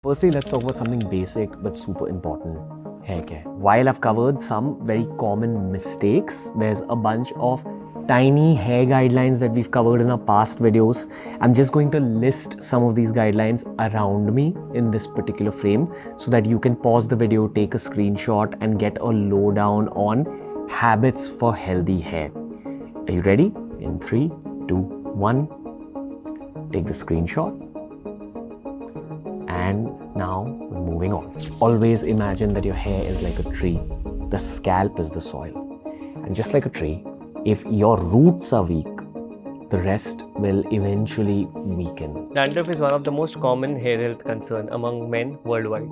Firstly, let's talk about something basic but super important, hair care. While I've covered some very common mistakes, there's a bunch of tiny hair guidelines that we've covered in our past videos. I'm just going to list some of these guidelines around me in this particular frame so that you can pause the video, take a screenshot and get a lowdown on habits for healthy hair. Are you ready? In 3, 2, 1, take the screenshot. And now we're moving on. Always imagine that your hair is like a tree. The scalp is the soil. And just like a tree, if your roots are weak, the rest will eventually weaken. Dandruff is one of the most common hair health concerns among men worldwide.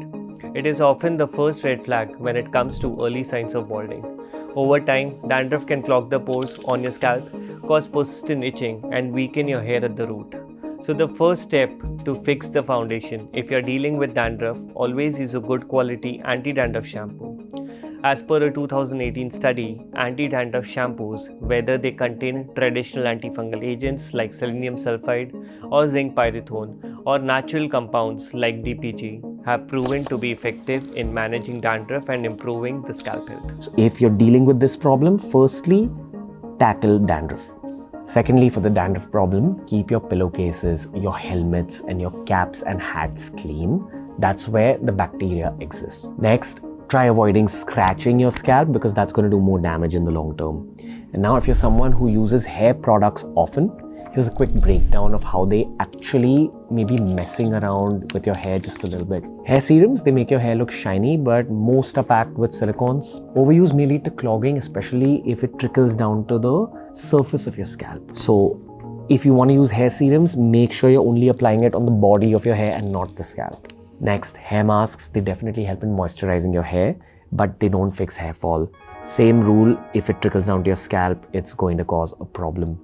It is often the first red flag when it comes to early signs of balding. Over time, dandruff can clog the pores on your scalp, cause persistent itching, and weaken your hair at the root. So the first step to fix the foundation, if you're dealing with dandruff, always use a good quality anti-dandruff shampoo. As per a 2018 study, anti-dandruff shampoos, whether they contain traditional antifungal agents like selenium sulfide or zinc pyridine or natural compounds like DPG, have proven to be effective in managing dandruff and improving the scalp health. So if you're dealing with this problem, firstly, tackle dandruff. Secondly, for the dandruff problem, keep your pillowcases, your helmets and your caps and hats clean. That's where the bacteria exists. Next, try avoiding scratching your scalp because that's going to do more damage in the long term. And now if you're someone who uses hair products often, here's a quick breakdown of how they actually may be messing around with your hair just a little bit. Hair serums, they make your hair look shiny, but most are packed with silicones. Overuse may lead to clogging, especially if it trickles down to the surface of your scalp. So if you want to use hair serums, make sure you're only applying it on the body of your hair and not the scalp. Next, hair masks, they definitely help in moisturizing your hair, but they don't fix hair fall. Same rule, if it trickles down to your scalp, it's going to cause a problem.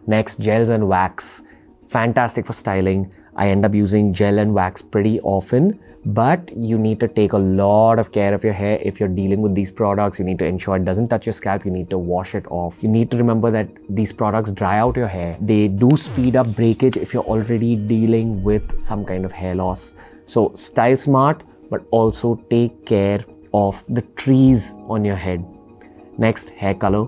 Next, gels and wax, fantastic for styling. I end up using gel and wax pretty often, but you need to take a lot of care of your hair. If you're dealing with these products, you need to ensure it doesn't touch your scalp. You need to wash it off. You need to remember that these products dry out your hair. They do speed up breakage if you're already dealing with some kind of hair loss. So style smart, but also take care of the trees on your head. Next, hair color.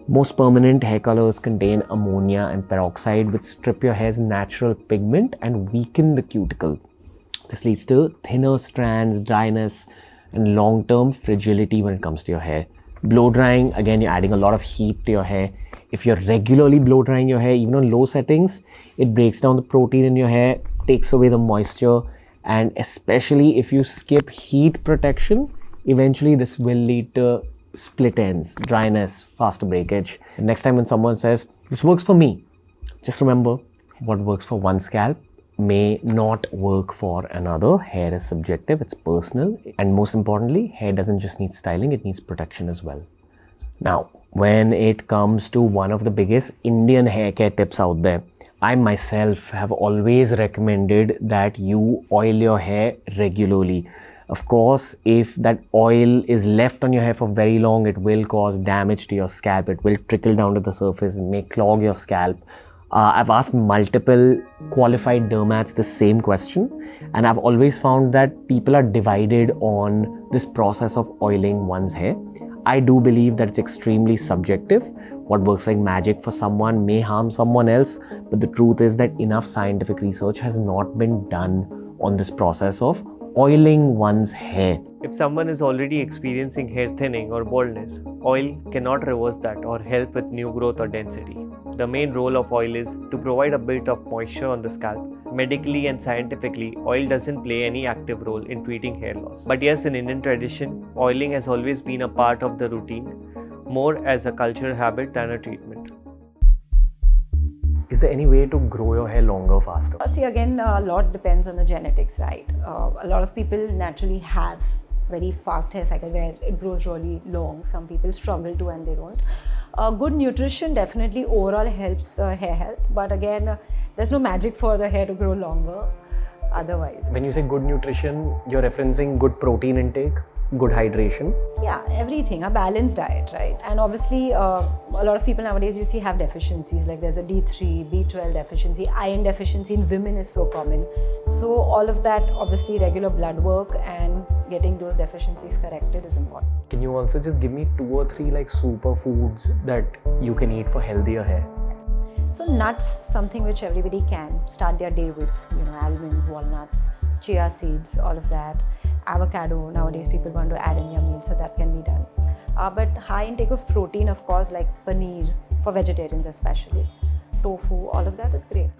Most permanent hair colors contain ammonia and peroxide, which strip your hair's natural pigment and weaken the cuticle. This leads to thinner strands, dryness, and long-term fragility when it comes to your hair. Blow drying, again, you're adding a lot of heat to your hair. If you're regularly blow drying your hair, even on low settings, it breaks down the protein in your hair, takes away the moisture, and especially if you skip heat protection, eventually this will lead to split ends, dryness, faster breakage. And next time when someone says, this works for me, just remember what works for one scalp may not work for another. Hair is subjective, it's personal. And most importantly, hair doesn't just need styling, it needs protection as well. Now, when it comes to one of the biggest Indian hair care tips out there, I myself have always recommended that you oil your hair regularly. Of course, if that oil is left on your hair for very long, it will cause damage to your scalp. It will trickle down to the surface and may clog your scalp. I've asked multiple qualified dermats the same question, and I've always found that people are divided on this process of oiling one's hair. I do believe that it's extremely subjective. What works like magic for someone may harm someone else, but the truth is that enough scientific research has not been done on this process of oiling one's hair. If someone is already experiencing hair thinning or baldness, oil cannot reverse that or help with new growth or density. The main role of oil is to provide a bit of moisture on the scalp. Medically and scientifically, oil doesn't play any active role in treating hair loss. But yes, in Indian tradition, oiling has always been a part of the routine, more as a cultural habit than a treatment. Is there any way to grow your hair longer, faster? See, again, a lot depends on the genetics, right? A lot of people naturally have very fast hair cycle where it grows really long. Some people struggle to and they don't. Good nutrition definitely overall helps hair health, but again, there's no magic for the hair to grow longer otherwise. When you say good nutrition, you're referencing good protein intake? good hydration? Yeah, everything, a balanced diet, right? And obviously, a lot of people nowadays you see have deficiencies, like there's a D3, B12 deficiency, iron deficiency in women is so common. So all of that, obviously regular blood work and getting those deficiencies corrected is important. Can you also just give me 2 or 3 like superfoods that you can eat for healthier hair? So nuts, something which everybody can start their day with, almonds, walnuts, chia seeds, all of that. Avocado, nowadays people want to add in their meals, so that can be done. But high intake of protein, of course, like paneer, for vegetarians especially. Tofu, all of that is great.